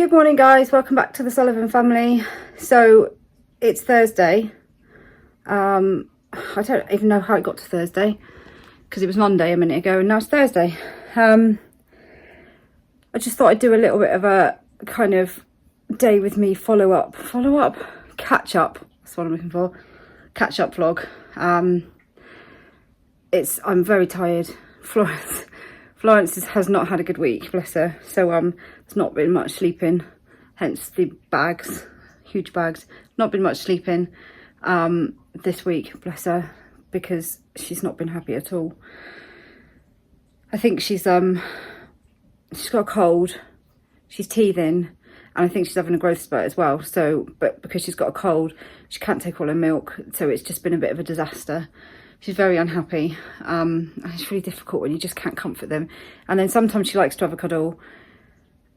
Good morning guys, welcome back to the Sullivan family. So it's Thursday. I don't even know how it got to Thursday because it was Monday a minute ago and now it's Thursday. I just thought I'd do a little bit of a kind of day with me catch up, that's what I'm looking for, catch up vlog. I'm very tired. Florence has not had a good week, bless her. So there's not been much sleeping, hence the bags, huge bags. Not been much sleeping this week, bless her, because she's not been happy at all. I think she's got a cold, she's teething, and I think she's having a growth spurt as well. So, but because she's got a cold, she can't take all her milk, so it's just been a bit of a disaster. She's very unhappy. It's really difficult when you just can't comfort them. And then sometimes she likes to have a cuddle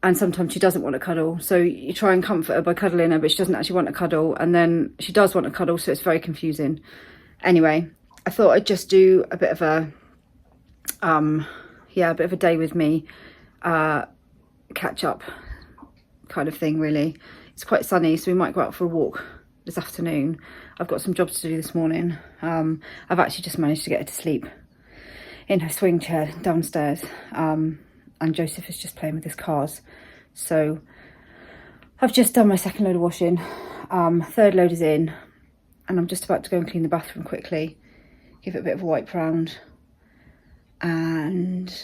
and sometimes she doesn't want a cuddle. So you try and comfort her by cuddling her, but she doesn't actually want a cuddle. And then she does want a cuddle, so it's very confusing. Anyway, I thought I'd just do a bit of a, a bit of a day with me, catch up kind of thing, really. It's quite sunny, so we might go out for a walk this afternoon. I've got some jobs to do this morning. I've actually just managed to get her to sleep in her swing chair downstairs, and Joseph is just playing with his cars. So I've just done my second load of washing, third load is in, and I'm just about to go and clean the bathroom quickly, give it a bit of a wipe round, and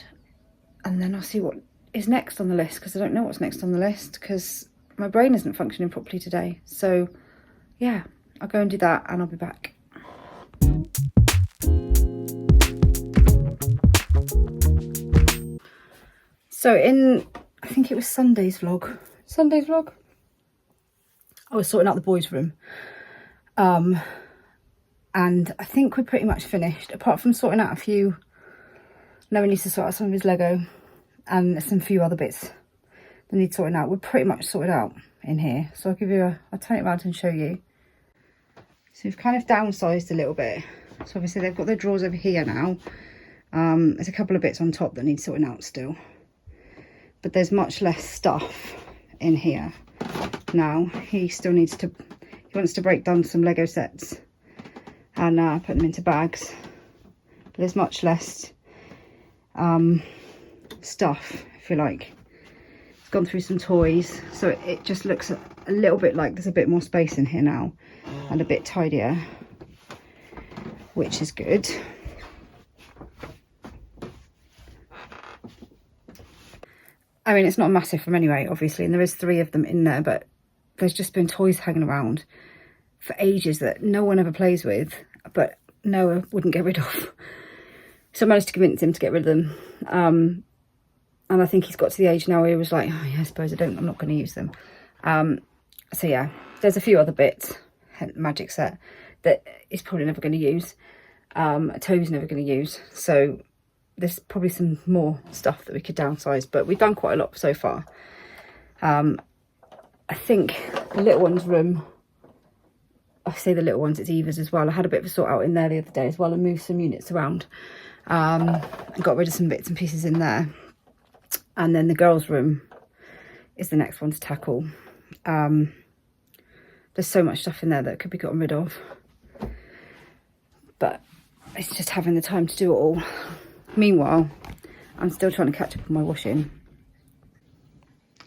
then I'll see what is next on the list, because I don't know what's next on the list because my brain isn't functioning properly today. So yeah, I'll go and do that and I'll be back. So I think it was Sunday's vlog, I was sorting out the boys' room. And I think we're pretty much finished, apart from sorting out a few. Noah needs to sort out some of his Lego and some few other bits that need sorting out. We're pretty much sorted out in here. So I'll turn it around and show you. So we've kind of downsized a little bit. So obviously they've got their drawers over here now. There's a couple of bits on top that need sorting out still. But there's much less stuff in here now. He wants to break down some Lego sets and put them into bags. But there's much less stuff, if you like. It's gone through some toys, so it just looks a little bit like there's a bit more space in here now and a bit tidier, which is good. I mean, it's not a massive room anyway, obviously, and there is 3 of them in there, but there's just been toys hanging around for ages that no one ever plays with, but Noah wouldn't get rid of. So I managed to convince him to get rid of them. And I think he's got to the age now where he was like, oh yeah, I suppose I'm not going to use them. So yeah, there's a few other bits, magic set, that he's probably never going to use. Toe's never going to use. So there's probably some more stuff that we could downsize, but we've done quite a lot so far. I think the little one's room, I say the little ones, it's Eva's as well. I had a bit of a sort out in there the other day as well and moved some units around. And got rid of some bits and pieces in there. And then the girls' room is the next one to tackle. There's so much stuff in there that could be gotten rid of, but it's just having the time to do it all. Meanwhile, I'm still trying to catch up on my washing.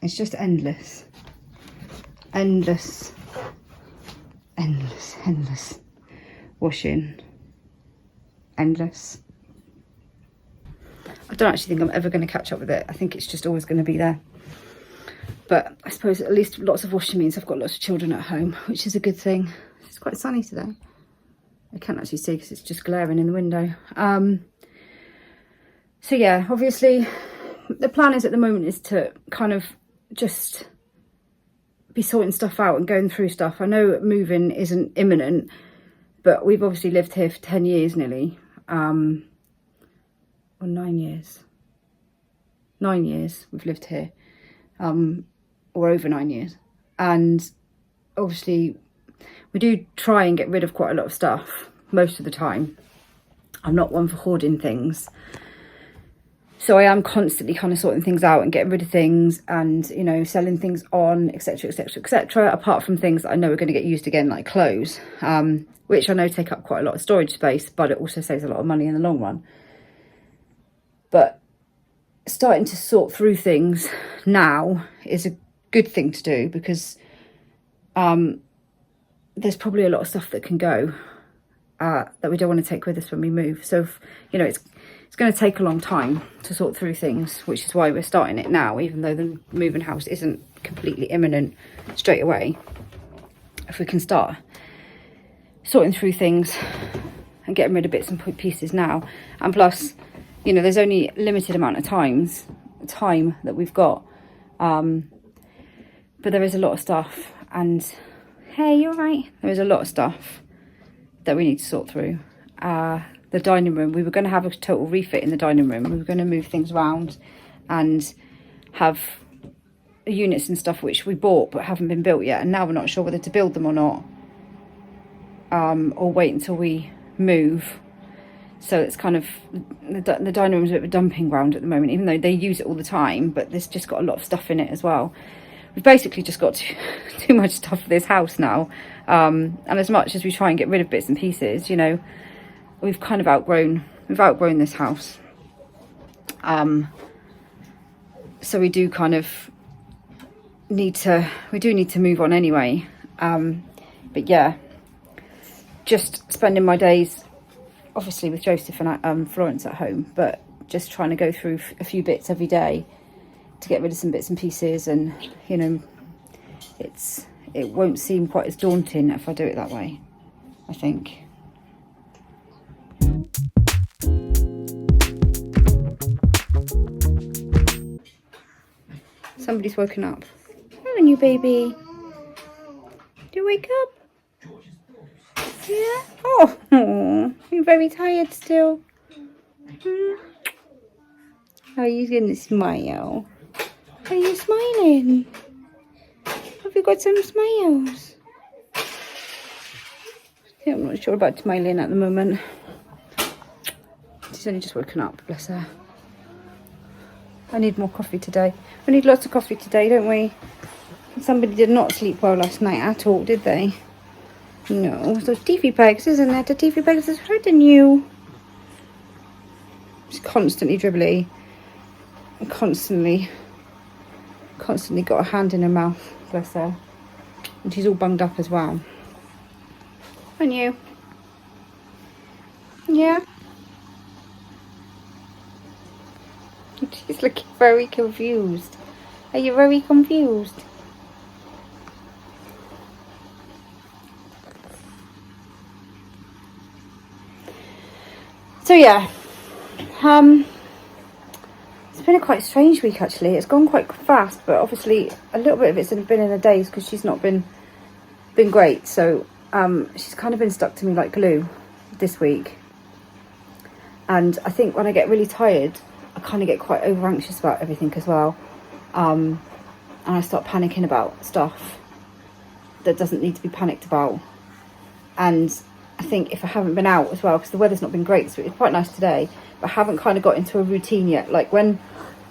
It's just endless washing. Endless. I don't actually think I'm ever going to catch up with it. I think it's just always going to be there. But I suppose at least lots of washing means I've got lots of children at home, which is a good thing. It's quite sunny today. I can't actually see because it's just glaring in the window. So yeah, obviously the plan is at the moment is to kind of just be sorting stuff out and going through stuff. I know moving isn't imminent, but we've obviously lived here for 10 years nearly. Or 9 years. 9 years we've lived here. Or over 9 years. And obviously we do try and get rid of quite a lot of stuff most of the time. I'm not one for hoarding things. So I am constantly kind of sorting things out and getting rid of things and, you know, selling things on, etc, etc, etc, apart from things that I know are going to get used again, like clothes, which I know take up quite a lot of storage space, but it also saves a lot of money in the long run. But starting to sort through things now is a good thing to do, because there's probably a lot of stuff that can go that we don't want to take with us when we move. So, you know, it's going to take a long time to sort through things, which is why we're starting it now, even though the moving house isn't completely imminent straight away. If we can start sorting through things and getting rid of bits and pieces now, and plus, you know, there's only a limited amount of time that we've got, but there is a lot of stuff. And hey, you're right, there is a lot of stuff that we need to sort through. The dining room, we were going to have a total refit in the dining room. We were going to move things around and have units and stuff which we bought but haven't been built yet, and now we're not sure whether to build them or not, or wait until we move. So it's kind of, the dining room's a bit of a dumping ground at the moment, even though they use it all the time, but there's just got a lot of stuff in it as well. We've basically just got too much stuff for this house now, and as much as we try and get rid of bits and pieces, you know, we've kind of outgrown this house. So we do kind of need to move on anyway. But yeah, just spending my days obviously with Joseph and Florence at home, but just trying to go through a few bits every day to get rid of some bits and pieces, and, you know, it won't seem quite as daunting if I do it that way, I think. Somebody's woken up. Haven't you, baby? Do you wake up? Yeah? Oh, you're very tired still. Are you going to smile? Are you smiling? Have you got some smiles? Yeah, I'm not sure about smiling at the moment. She's only just woken up, bless her. I need more coffee today. We need lots of coffee today, don't we? Somebody did not sleep well last night at all, did they? No, those TV bags, isn't it? The TV bags is hurting you. She's constantly dribbly. And constantly got a hand in her mouth, bless her. And she's all bunged up as well. Aren't you? Yeah? She's looking very confused. Are you very confused? So yeah, it's been a quite strange week actually. It's gone quite fast, but obviously a little bit of it's been in the days because she's not been great. So she's kind of been stuck to me like glue this week. And I think when I get really tired, I kind of get quite over anxious about everything as well. And I start panicking about stuff that doesn't need to be panicked about. And I think if I haven't been out as well, because the weather's not been great, so it's quite nice today, but I haven't kind of got into a routine yet. Like when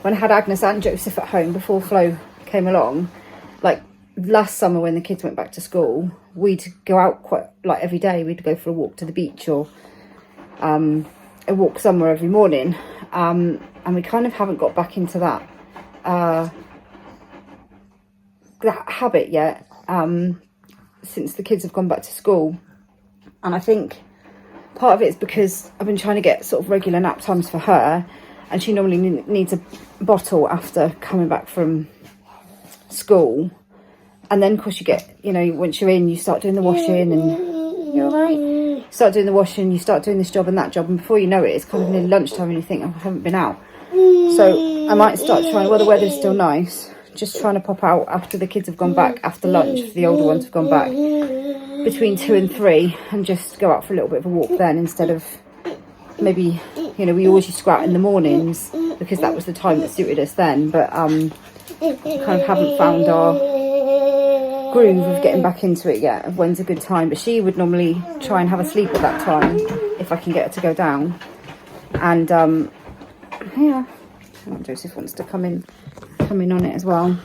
I had Agnes and Joseph at home before Flo came along, like last summer when the kids went back to school, we'd go out quite like every day. We'd go for a walk to the beach or a walk somewhere every morning. And we kind of haven't got back into that habit yet since the kids have gone back to school. And I think part of it is because I've been trying to get sort of regular nap times for her, and she normally needs a bottle after coming back from school. And then of course you get, you know, once you're in, you start doing the washing, and you're right, start doing the washing, you start doing this job and that job, and before you know it, it's kind of nearly lunchtime and you think, oh, I haven't been out. So I might start trying, while the weather's still nice, just trying to pop out after the kids have gone back, after lunch, if the older ones have gone back, between 2 and 3, and just go out for a little bit of a walk then, instead of maybe, you know, we always used to go out in the mornings because that was the time that suited us then, but kind of haven't found our groove of getting back into it yet, of when's a good time. But she would normally try and have a sleep at that time if I can get her to go down. And yeah, Joseph wants to come in on it as well.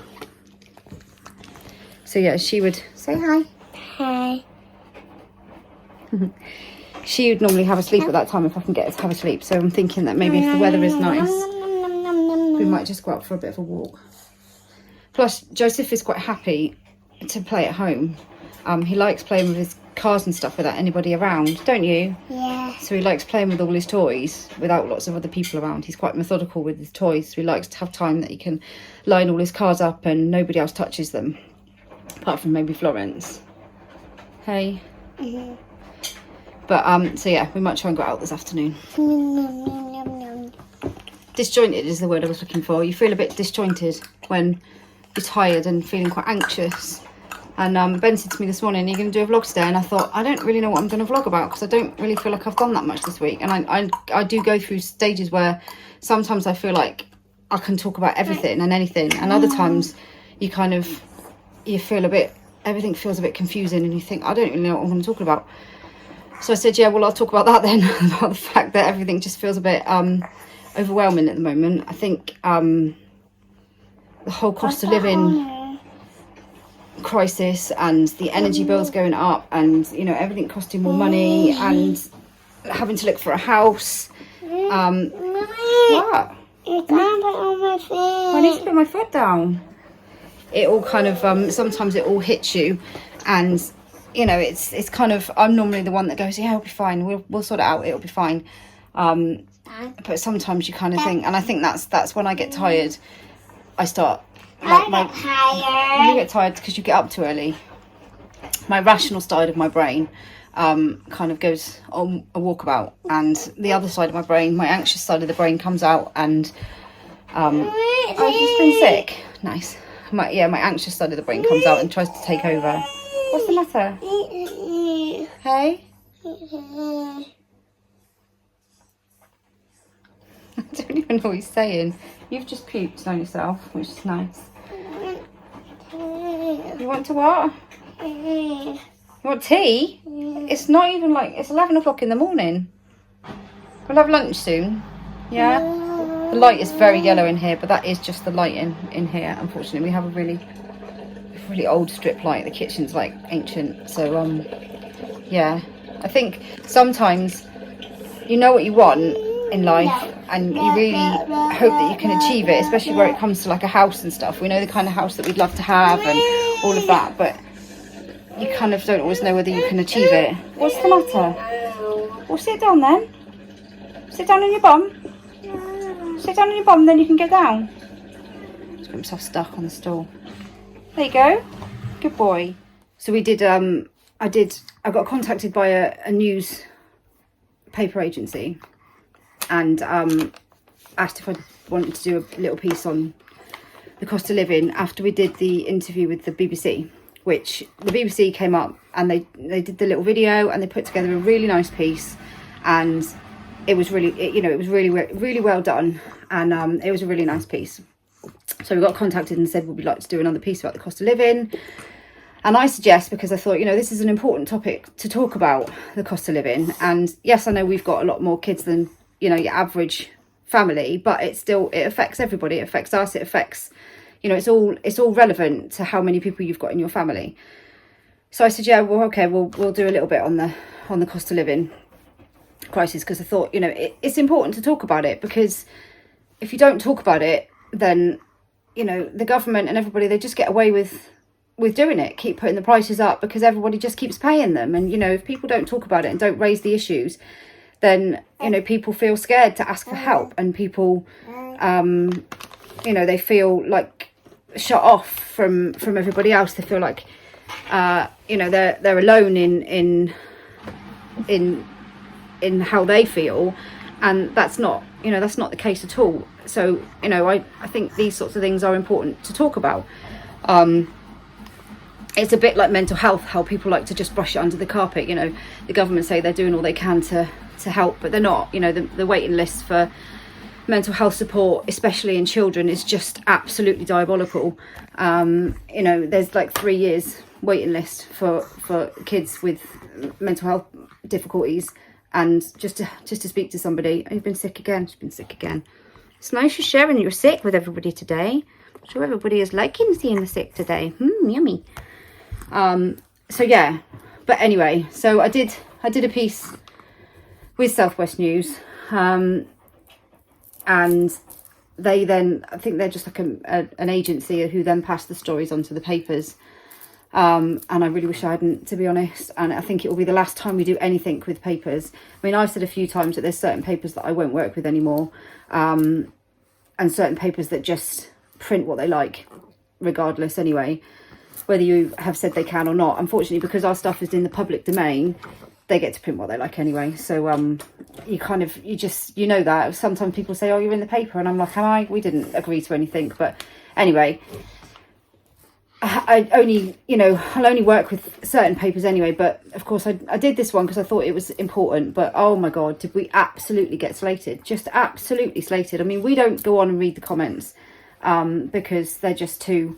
So yeah, she would say hi. Hi. She would normally have a sleep at that time if I can get her to have a sleep. So I'm thinking that maybe if the weather is nice, we might just go out for a bit of a walk. Plus, Joseph is quite happy to play at home. He likes playing with his cars and stuff without anybody around, don't you? Yeah. So he likes playing with all his toys without lots of other people around. He's quite methodical with his toys. So he likes to have time that he can line all his cars up and nobody else touches them, apart from maybe Florence. Hey. Mm-hmm. But so yeah, we might try and go out this afternoon. Disjointed is the word I was looking for. You feel a bit disjointed when you're tired and feeling quite anxious. And Ben said to me this morning, "You're going to do a vlog today?" And I thought, I don't really know what I'm going to vlog about because I don't really feel like I've done that much this week. And I do go through stages where sometimes I feel like I can talk about everything and anything, and other times you feel a bit, everything feels a bit confusing, and you think, I don't really know what I'm talking about. So I said, yeah, well, I'll talk about that then, about the fact that everything just feels a bit overwhelming at the moment. I think the whole cost of living crisis and the energy bills going up and, you know, everything costing more money and having to look for a house. What? You can't put on my feet. I need to put my foot down. It all kind of, sometimes it all hits you, and you know, it's kind of, I'm normally the one that goes, yeah, it'll be fine, we'll sort it out, it'll be fine. But sometimes you kind of think, and I think that's when I get tired, I start, I get tired. you get tired because you get up too early. My rational side of my brain kind of goes on a walkabout, and the other side of my brain, my anxious side of the brain, comes out and oh, you've just been sick. Nice. My anxious side of the brain comes out and tries to take over. What's the matter? Hey? I don't even know what he's saying. You've just puked on yourself, which is nice. You want to what? You want tea? It's not even like, it's 11 o'clock in the morning. We'll have lunch soon. Yeah? The light is very yellow in here, but that is just the light in here. Unfortunately, we have a really old strip light. The kitchen's like ancient. So, yeah. I think sometimes you know what you want in life and you really hope that you can achieve it, especially where it comes to like a house and stuff. We know the kind of house that we'd love to have and all of that, but you kind of don't always know whether you can achieve it. What's the matter? Well, sit down then. Sit down on your bum. Sit down on your bum, then you can get down. He's got himself stuck on the stool. There you go. Good boy. So we did, I got contacted by a newspaper agency and asked if I wanted to do a little piece on the cost of living after we did the interview with the BBC, which the BBC came up and they did the little video and they put together a really nice piece, and it was really, it was really well done, and it was a really nice piece. So we got contacted and said, would we like to do another piece about the cost of living? And I suggest, because I thought, this is an important topic to talk about, the cost of living. And yes, I know we've got a lot more kids than, your average family, but it affects everybody. It affects us. It affects, it's all relevant to how many people you've got in your family. So I said, yeah, well, okay, we'll do a little bit on the cost of living crisis, because I thought, it's important to talk about it, because if you don't talk about it, then, the government and everybody, they just get away with doing it, keep putting the prices up because everybody just keeps paying them. And, if people don't talk about it and don't raise the issues, then, people feel scared to ask for help, and people, they feel like shut off from everybody else. They feel like, they're alone in how they feel, and that's not the case at all. So I think these sorts of things are important to talk about. It's a bit like mental health, how people like to just brush it under the carpet. The government say they're doing all they can to help, but they're not. The waiting list for mental health support, especially in children, is just absolutely diabolical. There's like 3 years waiting list for kids with mental health difficulties. And just to speak to somebody. You've been sick again. She's been sick again. It's nice you're sharing your sick with everybody today. I'm sure everybody is liking seeing the sick today. Yummy. So yeah, but anyway, so I did a piece with Southwest News, and they then, I think they're just like an agency who then pass the stories onto the papers. And I really wish I hadn't, to be honest, and I think it will be the last time we do anything with papers. I mean, I've said a few times that there's certain papers that I won't work with anymore, and certain papers that just print what they like, regardless anyway, whether you have said they can or not. Unfortunately, because our stuff is in the public domain, they get to print what they like anyway. So you know that sometimes people say, oh, you're in the paper, and I'm like, am I? We didn't agree to anything. But anyway, I'll only work with certain papers anyway. But of course I did this one because I thought it was important. But oh my god, did we absolutely get slated, just absolutely slated. I mean, we don't go on and read the comments because they're just too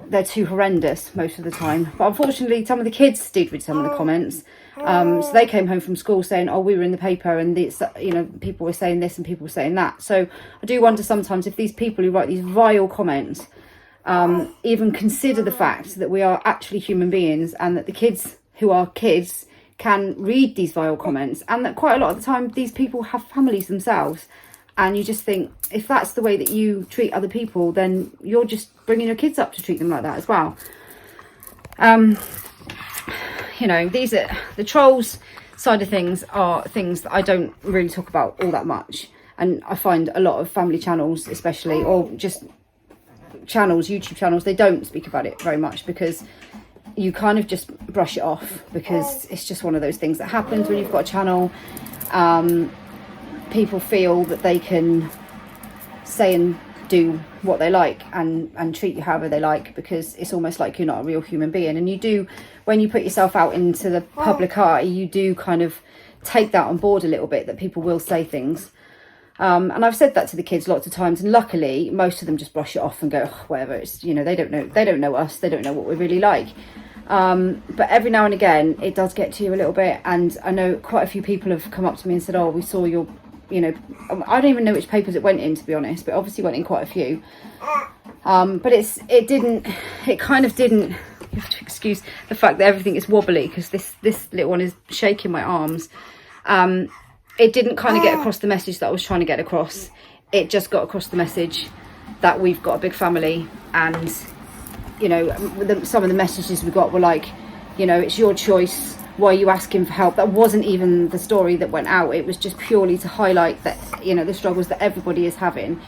horrendous most of the time. But unfortunately, some of the kids did read some of the comments. So they came home from school saying, oh, we were in the paper, and people were saying this and people were saying that. So I do wonder sometimes if these people who write these vile comments even consider the fact that we are actually human beings, and that the kids who are kids can read these vile comments, and that quite a lot of the time these people have families themselves. And you just think, if that's the way that you treat other people, then you're just bringing your kids up to treat them like that as well. These are the trolls side of things, are things that I don't really talk about all that much. And I find a lot of family channels, especially, or just channels, YouTube channels, they don't speak about it very much, because you kind of just brush it off, because it's just one of those things that happens when you've got a channel. People feel that they can say and do what they like and treat you however they like, because it's almost like you're not a real human being. And you do, when you put yourself out into the public eye, you do kind of take that on board a little bit, that people will say things. And I've said that to the kids lots of times, and luckily most of them just brush it off and go, oh, whatever, it's, they don't know us, they don't know what we're really like. But every now and again it does get to you a little bit, and I know quite a few people have come up to me and said, oh, we saw your, I don't even know which papers it went in, to be honest, but obviously went in quite a few. But it kind of didn't, you have to excuse the fact that everything is wobbly, because this little one is shaking my arms. It didn't kind of get across the message that I was trying to get across. It just got across the message that we've got a big family, and some of the messages we got were like, it's your choice, why are you asking for help? That wasn't even the story that went out. It was just purely to highlight that, the struggles that everybody is having.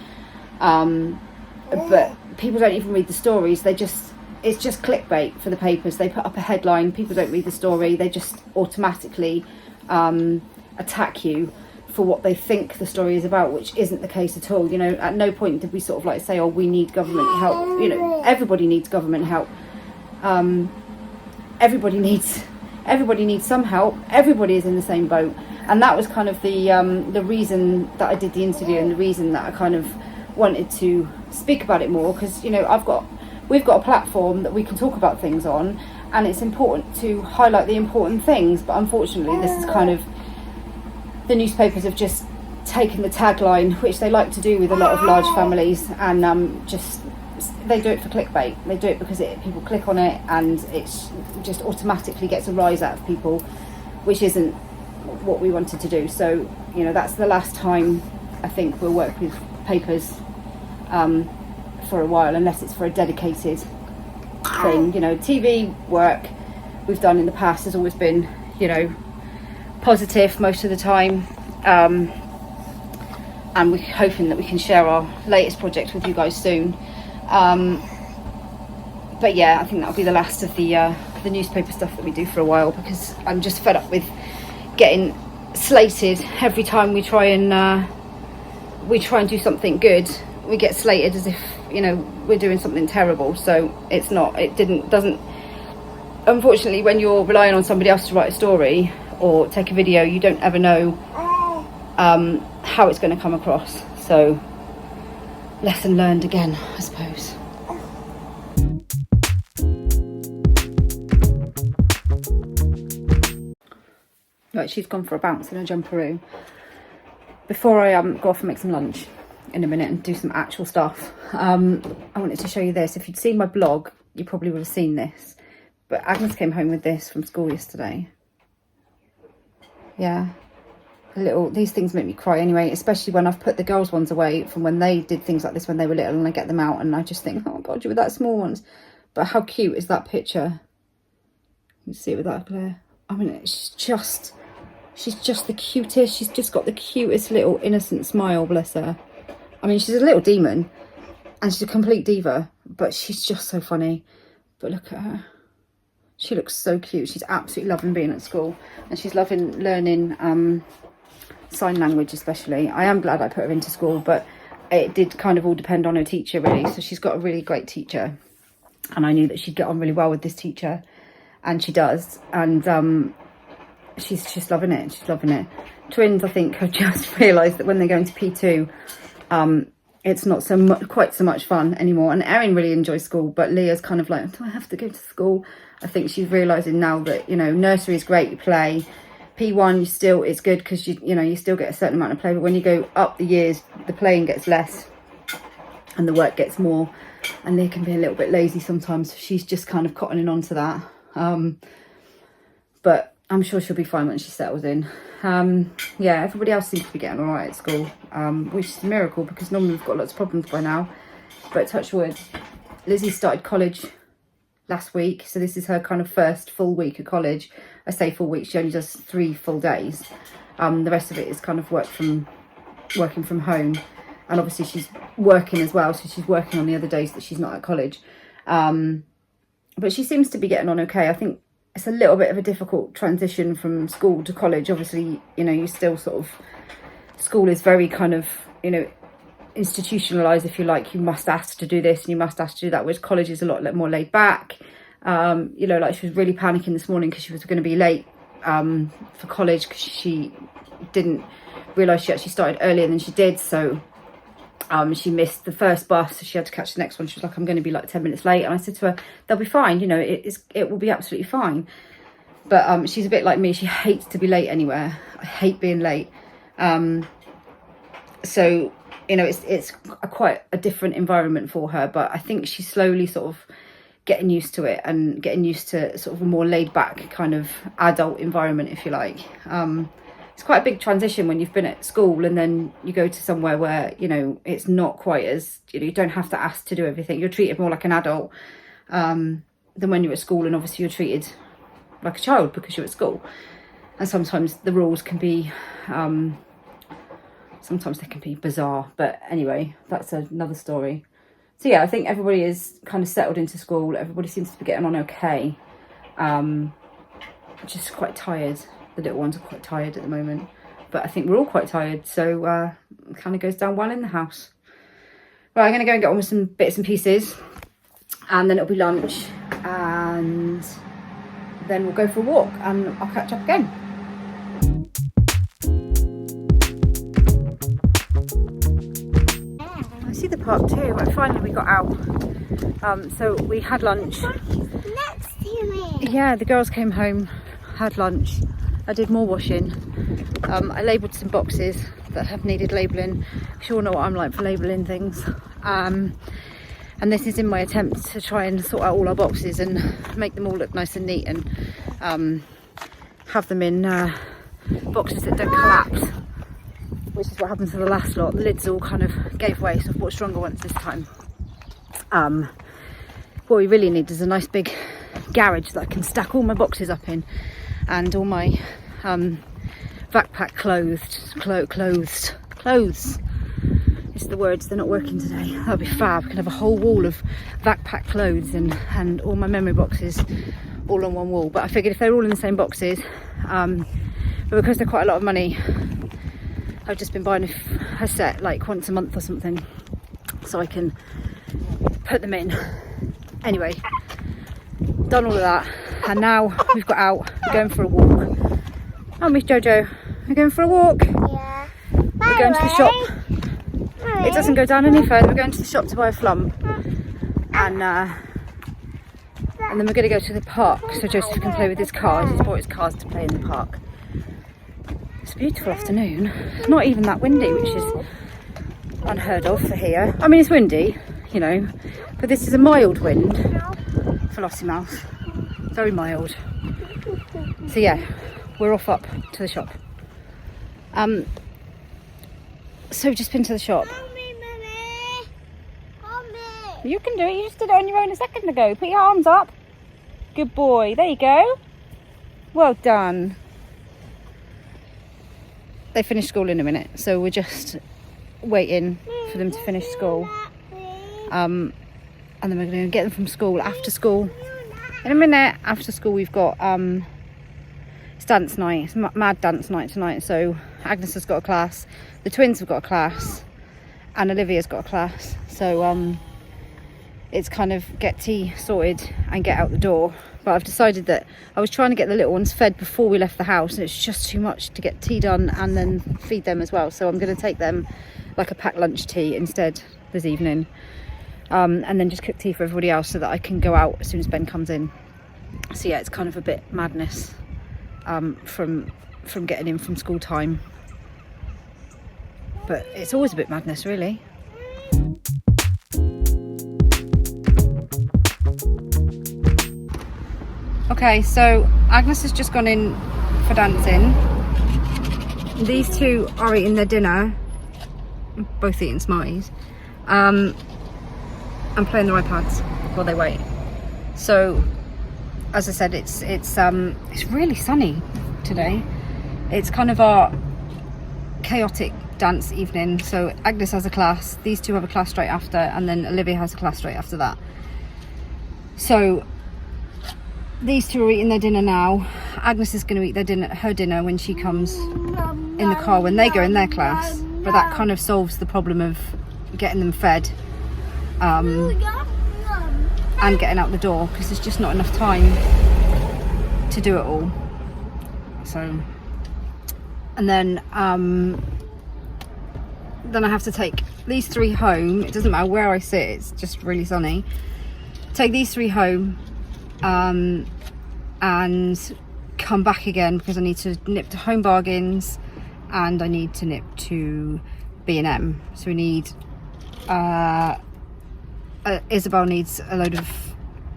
But people don't even read the stories. It's just clickbait for the papers. They put up a headline, people don't read the story, they just automatically attack you for what they think the story is about, which isn't the case at all. At no point did we sort of like say, oh, we need government help. Everybody needs government help. Everybody needs some help. Everybody is in the same boat. And that was kind of the reason that I did the interview, and the reason that I kind of wanted to speak about it more, because we've got a platform that we can talk about things on, and it's important to highlight the important things. But unfortunately, this is kind of, the newspapers have just taken the tagline, which they like to do with a lot of large families, and they do it for clickbait. They do it because people click on it, and it's just automatically gets a rise out of people, which isn't what we wanted to do. So that's the last time I think we'll work with papers for a while, unless it's for a dedicated thing. TV work we've done in the past has always been positive most of the time, and we're hoping that we can share our latest project with you guys soon. But yeah, I think that'll be the last of the newspaper stuff that we do for a while, because I'm just fed up with getting slated every time we try and do something good. We get slated as if we're doing something terrible. So doesn't unfortunately, when you're relying on somebody else to write a story or take a video, you don't ever know how it's going to come across. So lesson learned again, I suppose. Right, she's gone for a bounce in a jumperoo. Before I go off and make some lunch, in a minute and do some actual stuff. I wanted to show you this. If you'd seen my blog, you probably would have seen this. But Agnes came home with this from school yesterday. Yeah. These things make me cry anyway, especially when I've put the girls' ones away from when they did things like this when they were little, and I get them out and I just think, oh God, you were that small ones. But how cute is that picture? You can see it with that glare. I mean, she's just the cutest. She's just got the cutest little innocent smile, bless her. I mean, she's a little demon and she's a complete diva, but she's just so funny. But look at her. She looks so cute. She's absolutely loving being at school, and she's loving learning sign language especially. I am glad I put her into school, but it did kind of all depend on her teacher really. So she's got a really great teacher, and I knew that she'd get on really well with this teacher, and she does. And she's just loving it. She's loving it. Twins, I think, have just realised that when they go into P2, it's not quite so much fun anymore. And Erin really enjoys school, but Leah's kind of like, do I have to go to school? I think she's realising now that, you know, nursery is great, you play. P1 it's good because you still get a certain amount of play, but when you go up the years, the playing gets less and the work gets more, and Leah can be a little bit lazy sometimes. So she's just kind of cottoning on to that. But I'm sure she'll be fine when she settles in. Yeah, everybody else seems to be getting all right at school, which is a miracle because normally we've got lots of problems by now. But touch wood, Lizzie started college last week, so this is her kind of first full week at college. I say full week, she only does 3 full days. The rest of it is kind of working from home, and obviously she's working as well, so she's working on the other days that she's not at college. But she seems to be getting on okay. I think it's a little bit of a difficult transition from school to college. Obviously, you still sort of, school is very kind of, institutionalized, if you like. You must ask to do this and you must ask to do that, whereas college is a lot more laid back. Like she was really panicking this morning because she was going to be late for college because she didn't realise she actually started earlier than she did. So she missed the first bus, so she had to catch the next one. She was like, I'm going to be like 10 minutes late. And I said to her, they'll be fine, it will be absolutely fine. But she's a bit like me. She hates to be late anywhere. I hate being late. So it's quite a different environment for her, but I think she's slowly sort of getting used to it and getting used to sort of a more laid back kind of adult environment, if you like. It's quite a big transition when you've been at school and then you go to somewhere where, it's not quite as, you don't have to ask to do everything. You're treated more like an adult than when you're at school, and obviously you're treated like a child because you're at school. And sometimes the rules can be, sometimes they can be bizarre, but anyway, that's another story. So yeah, I think everybody is kind of settled into school. Everybody seems to be getting on okay. Just quite tired. The little ones are quite tired at the moment, but I think we're all quite tired, so it kind of goes down well in the house. Right, I'm going to go and get on with some bits and pieces, and then it'll be lunch, and then we'll go for a walk, and I'll catch up again. I see the park too. Right, finally we got out. So we had lunch. Next to me. Yeah, the girls came home, had lunch. I did more washing. I labelled some boxes that have needed labelling. You all know what I'm like for labelling things. And this is in my attempt to try and sort out all our boxes and make them all look nice and neat, and have them in boxes that don't collapse, which is what happened to the last lot. The lids all kind of gave way, so I've bought stronger ones this time. What we really need is a nice big garage that I can stack all my boxes up in, and all my backpack clothes. It's the words, they're not working today. That'll be fab. I can have a whole wall of backpack clothes and all my memory boxes all on one wall. But I figured if they're all in the same boxes, but because they're quite a lot of money, I've just been buying a set like once a month or something, so I can put them in. Anyway, done all of that, and now we've got out. We're going for a walk. Oh, Miss Jojo, we're going for a walk. Yeah. We're going to the shop. It doesn't go down any further. We're going to the shop to buy a flump, and then we're going to go to the park so Joseph can play with his cars. He's bought his cars to play in the park. It's a beautiful afternoon. It's not even that windy, which is unheard of for here. I mean, it's windy, you know, but this is a mild wind for Lossiemouth. Very mild. So yeah, we're off up to the shop. So we've just been to the shop. You can do it. You just did it on your own a second ago. Put your arms up. Good boy. There you go. Well done. They finish school in a minute, so we're just waiting for them to finish school. And then we're going to get them from school after school. In a minute, after school, we've got it's dance night. It's mad dance night tonight. So Agnes has got a class, the twins have got a class, and Olivia's got a class. So it's kind of get tea sorted and get out the door. But I've decided that I was trying to get the little ones fed before we left the house, and it's just too much to get tea done and then feed them as well. So I'm going to take them like a packed lunch tea instead this evening, and then just cook tea for everybody else so that I can go out as soon as Ben comes in. So yeah, it's kind of a bit madness from getting in from school time, but it's always a bit madness really. Okay, so Agnes has just gone in for dancing. These two are eating their dinner, both eating Smarties, and playing their iPads while they wait. So, as I said, it's really sunny today. It's kind of our chaotic dance evening. So Agnes has a class, these two have a class straight after, and then Olivia has a class straight after that. So these two are eating their dinner now. Agnes is going to eat her dinner when she comes in the car when they go in their class. But that kind of solves the problem of getting them fed and getting out the door, because there's just not enough time to do it all. So, and then I have to take these three home. It doesn't matter where I sit, it's just really sunny. Take these three home and come back again, because I need to nip to Home Bargains and I need to nip to B&M. So we need Isabel needs a load of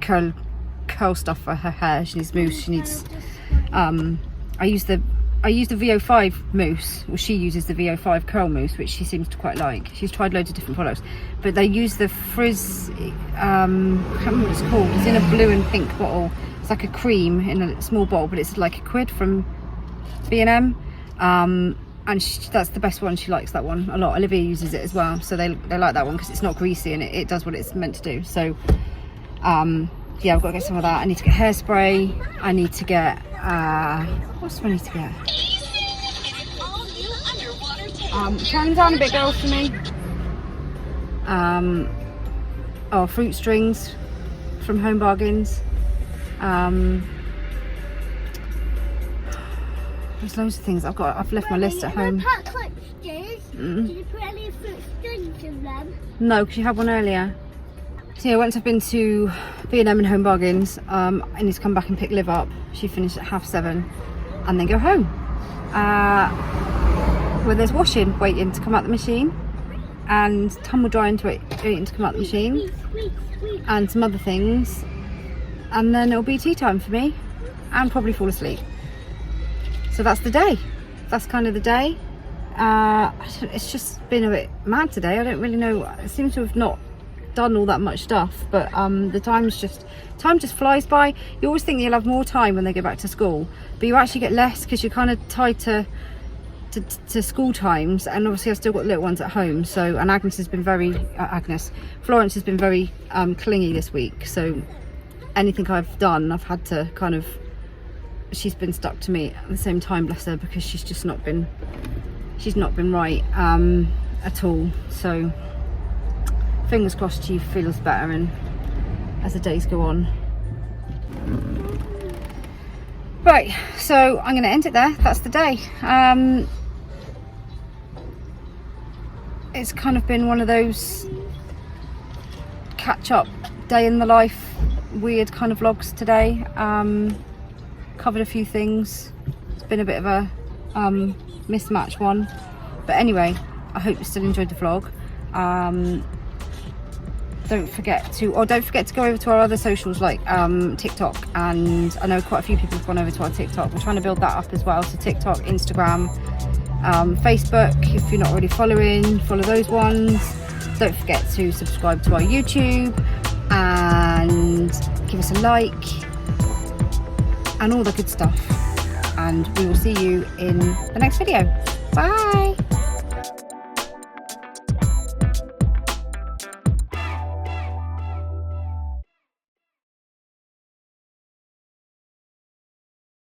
curl stuff for her hair. She needs mousse. She needs I use the VO5 mousse. Well, she uses the VO5 curl mousse, which she seems to quite like. She's tried loads of different products, but they use the Frizz, I can't remember what it's called. It's in a blue and pink bottle. It's like a cream in a small bottle, but it's like £1 from B&M. And that's the best one. She likes that one a lot. Olivia uses it as well, so they like that one because it's not greasy and it does what it's meant to do. So yeah, I've got to get some of that. I need to get hairspray. I need to get what else do I need to get? Turn down a bit, girls, for me. Oh, fruit strings from Home Bargains. There's loads of things I've left my list at home. Did you put any fruit strings in them? No, because you had one earlier. So yeah, once I've been to B&M and Home Bargains, I need to come back and pick Liv up. She finished at 7:30, and then go home. Where there's washing waiting to come out the machine, and tumble drying waiting to come out the machine, and some other things, and then it'll be tea time for me, and probably fall asleep. So that's the day. That's kind of the day. It's just been a bit mad today. I don't really know. I seem to have not done all that much stuff, but the time just flies by. You always think you'll have more time when they go back to school, but you actually get less because you're kind of tied to school times, and obviously I've still got little ones at home. So, and Florence has been very clingy this week, so anything I've done I've had to kind of, she's been stuck to me at the same time, bless her, because she's not been right at all. So fingers crossed she feels better and as the days go on. Right, so I'm going to end it there. That's the day. It's kind of been one of those catch up day in the life weird kind of vlogs today. Covered a few things. It's been a bit of a mismatched one, but anyway, I hope you still enjoyed the vlog. Don't forget to go over to our other socials like TikTok, and I know quite a few people have gone over to our TikTok. We're trying to build that up as well, so TikTok, Instagram, Facebook. If you're not already following, follow those ones. Don't forget to subscribe to our YouTube and give us a like and all the good stuff, and we will see you in the next video. Bye.